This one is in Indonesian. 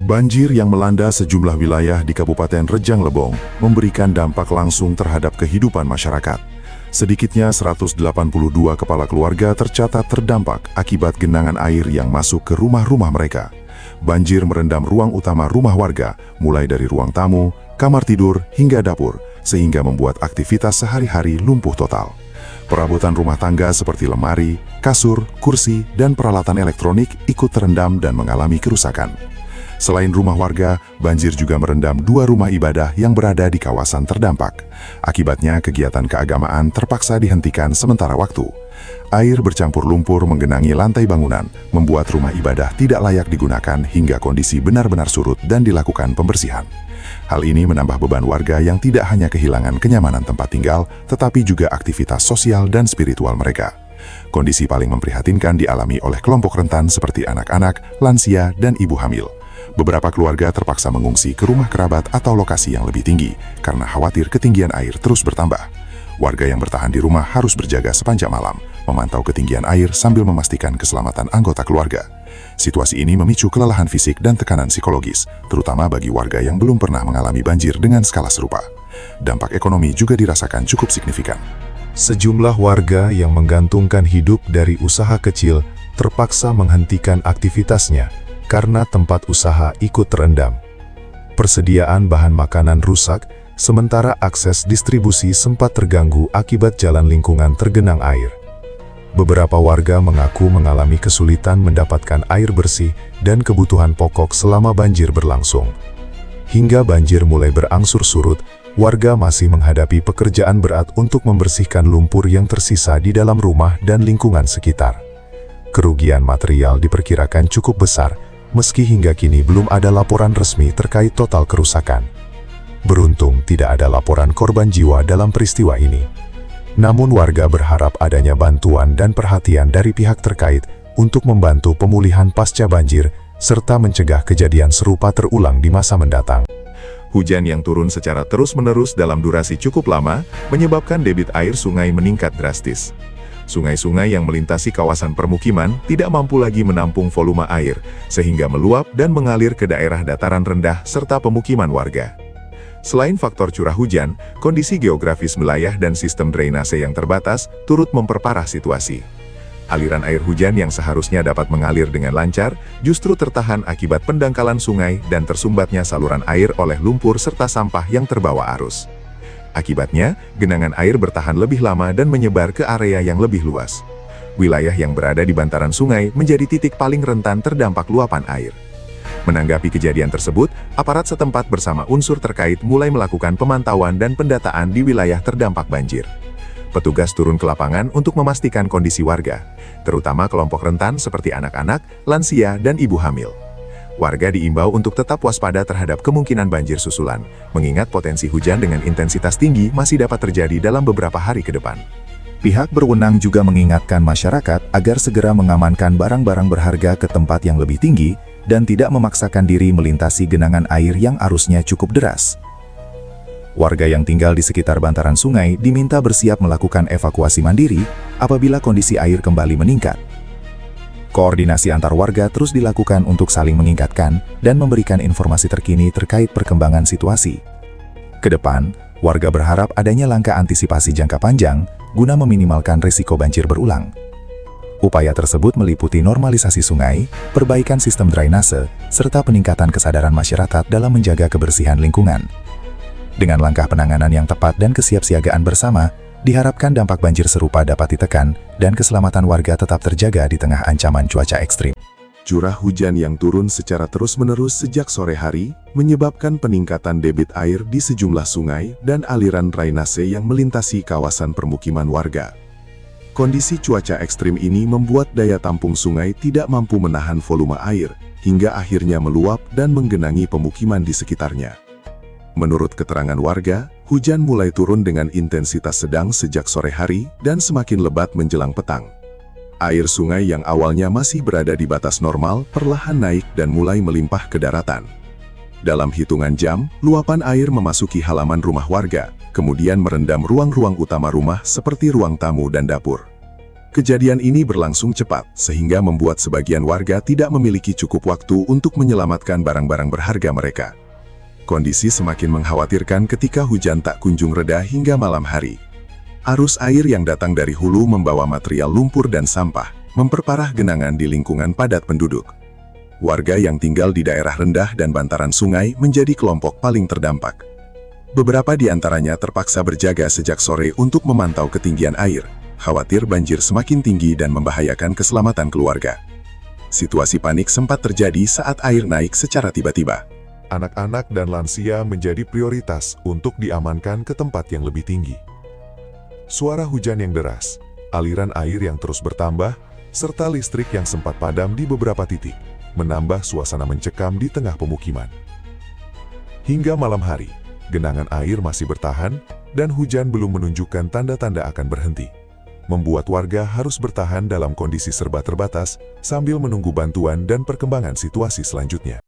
Banjir yang melanda sejumlah wilayah di Kabupaten Rejang Lebong memberikan dampak langsung terhadap kehidupan masyarakat. Sedikitnya 182 kepala keluarga tercatat terdampak akibat genangan air yang masuk ke rumah-rumah mereka. Banjir merendam ruang utama rumah warga, mulai dari ruang tamu, kamar tidur, hingga dapur, sehingga membuat aktivitas sehari-hari lumpuh total. Perabotan rumah tangga seperti lemari, kasur, kursi, dan peralatan elektronik ikut terendam dan mengalami kerusakan. Selain rumah warga, banjir juga merendam 2 rumah ibadah yang berada di kawasan terdampak. Akibatnya, kegiatan keagamaan terpaksa dihentikan sementara waktu. Air bercampur lumpur menggenangi lantai bangunan, membuat rumah ibadah tidak layak digunakan hingga kondisi benar-benar surut dan dilakukan pembersihan. Hal ini menambah beban warga yang tidak hanya kehilangan kenyamanan tempat tinggal, tetapi juga aktivitas sosial dan spiritual mereka. Kondisi paling memprihatinkan dialami oleh kelompok rentan seperti anak-anak, lansia, dan ibu hamil. Beberapa keluarga terpaksa mengungsi ke rumah kerabat atau lokasi yang lebih tinggi karena khawatir ketinggian air terus bertambah. Warga yang bertahan di rumah harus berjaga sepanjang malam, memantau ketinggian air sambil memastikan keselamatan anggota keluarga. Situasi ini memicu kelelahan fisik dan tekanan psikologis, terutama bagi warga yang belum pernah mengalami banjir dengan skala serupa. Dampak ekonomi juga dirasakan cukup signifikan. Sejumlah warga yang menggantungkan hidup dari usaha kecil terpaksa menghentikan aktivitasnya karena tempat usaha ikut terendam. Persediaan bahan makanan rusak, sementara akses distribusi sempat terganggu akibat jalan lingkungan tergenang air. Beberapa warga mengaku mengalami kesulitan mendapatkan air bersih dan kebutuhan pokok selama banjir berlangsung. Hingga banjir mulai berangsur surut, warga masih menghadapi pekerjaan berat untuk membersihkan lumpur yang tersisa di dalam rumah dan lingkungan sekitar. Kerugian material diperkirakan cukup besar, meski hingga kini belum ada laporan resmi terkait total kerusakan. Beruntung tidak ada laporan korban jiwa dalam peristiwa ini. Namun warga berharap adanya bantuan dan perhatian dari pihak terkait untuk membantu pemulihan pasca banjir, serta mencegah kejadian serupa terulang di masa mendatang. Hujan yang turun secara terus-menerus dalam durasi cukup lama, menyebabkan debit air sungai meningkat drastis. Sungai-sungai yang melintasi kawasan permukiman tidak mampu lagi menampung volume air, sehingga meluap dan mengalir ke daerah dataran rendah serta pemukiman warga. Selain faktor curah hujan, kondisi geografis wilayah dan sistem drainase yang terbatas turut memperparah situasi. Aliran air hujan yang seharusnya dapat mengalir dengan lancar, justru tertahan akibat pendangkalan sungai dan tersumbatnya saluran air oleh lumpur serta sampah yang terbawa arus. Akibatnya, genangan air bertahan lebih lama dan menyebar ke area yang lebih luas. Wilayah yang berada di bantaran sungai menjadi titik paling rentan terdampak luapan air. Menanggapi kejadian tersebut, aparat setempat bersama unsur terkait mulai melakukan pemantauan dan pendataan di wilayah terdampak banjir. Petugas turun ke lapangan untuk memastikan kondisi warga, terutama kelompok rentan seperti anak-anak, lansia, dan ibu hamil. Warga diimbau untuk tetap waspada terhadap kemungkinan banjir susulan, mengingat potensi hujan dengan intensitas tinggi masih dapat terjadi dalam beberapa hari ke depan. Pihak berwenang juga mengingatkan masyarakat agar segera mengamankan barang-barang berharga ke tempat yang lebih tinggi dan tidak memaksakan diri melintasi genangan air yang arusnya cukup deras. Warga yang tinggal di sekitar bantaran sungai diminta bersiap melakukan evakuasi mandiri apabila kondisi air kembali meningkat. Koordinasi antar warga terus dilakukan untuk saling mengingatkan dan memberikan informasi terkini terkait perkembangan situasi. Kedepan, warga berharap adanya langkah antisipasi jangka panjang guna meminimalkan risiko banjir berulang. Upaya tersebut meliputi normalisasi sungai, perbaikan sistem drainase, serta peningkatan kesadaran masyarakat dalam menjaga kebersihan lingkungan. Dengan langkah penanganan yang tepat dan kesiapsiagaan bersama, diharapkan dampak banjir serupa dapat ditekan dan keselamatan warga tetap terjaga di tengah ancaman cuaca ekstrim. Curah hujan yang turun secara terus-menerus sejak sore hari menyebabkan peningkatan debit air di sejumlah sungai dan aliran drainase yang melintasi kawasan permukiman warga. Kondisi cuaca ekstrim ini membuat daya tampung sungai tidak mampu menahan volume air, hingga akhirnya meluap dan menggenangi pemukiman di sekitarnya. Menurut keterangan warga, hujan mulai turun dengan intensitas sedang sejak sore hari dan semakin lebat menjelang petang. Air sungai yang awalnya masih berada di batas normal perlahan naik dan mulai melimpah ke daratan. Dalam hitungan jam, luapan air memasuki halaman rumah warga, kemudian merendam ruang-ruang utama rumah seperti ruang tamu dan dapur. Kejadian ini berlangsung cepat, sehingga membuat sebagian warga tidak memiliki cukup waktu untuk menyelamatkan barang-barang berharga mereka. Kondisi semakin mengkhawatirkan ketika hujan tak kunjung reda hingga malam hari. Arus air yang datang dari hulu membawa material lumpur dan sampah, memperparah genangan di lingkungan padat penduduk. Warga yang tinggal di daerah rendah dan bantaran sungai menjadi kelompok paling terdampak. Beberapa di antaranya terpaksa berjaga sejak sore untuk memantau ketinggian air, khawatir banjir semakin tinggi dan membahayakan keselamatan keluarga. Situasi panik sempat terjadi saat air naik secara tiba-tiba. Anak-anak dan lansia menjadi prioritas untuk diamankan ke tempat yang lebih tinggi. Suara hujan yang deras, aliran air yang terus bertambah, serta listrik yang sempat padam di beberapa titik, menambah suasana mencekam di tengah pemukiman. Hingga malam hari, genangan air masih bertahan, dan hujan belum menunjukkan tanda-tanda akan berhenti, membuat warga harus bertahan dalam kondisi serba terbatas sambil menunggu bantuan dan perkembangan situasi selanjutnya.